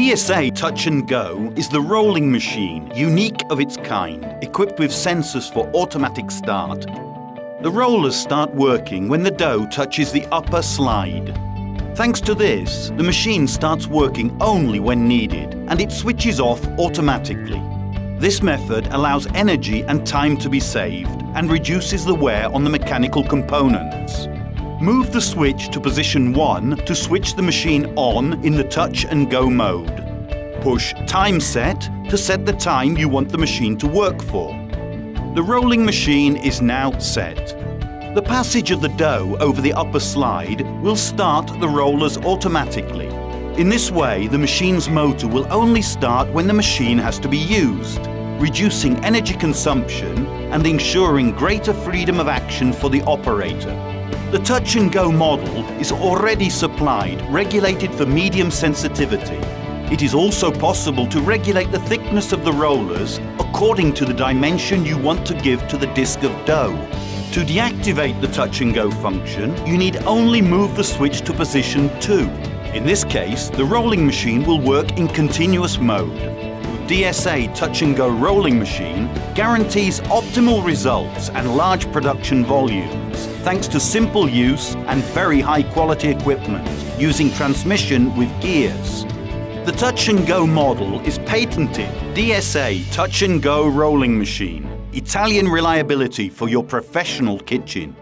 DSA Touch and Go is the rolling machine, unique of its kind, equipped with sensors for automatic start. The rollers start working when the dough touches the upper slide. Thanks to this, the machine starts working only when needed, and it switches off automatically. This method allows energy and time to be saved and reduces the wear on the mechanical components. Move the switch to position 1 to switch the machine on in the touch and go mode. Push Time Set to set the time you want the machine to work for. The rolling machine is now set. The passage of the dough over the upper slide will start the rollers automatically. In this way, the machine's motor will only start when the machine has to be used, reducing energy consumption and ensuring greater freedom of action for the operator. The Touch and Go model is already supplied, regulated for medium sensitivity. It is also possible to regulate the thickness of the rollers according to the dimension you want to give to the disc of dough. To deactivate the Touch and Go function, you need only move the switch to position 2. In this case, the rolling machine will work in continuous mode. DSA Touch and Go rolling machine guarantees optimal results and large production volumes, thanks to simple use and very high quality equipment, using transmission with gears. The Touch and Go model is patented DSA Touch and Go rolling machine. Italian reliability for your professional kitchen.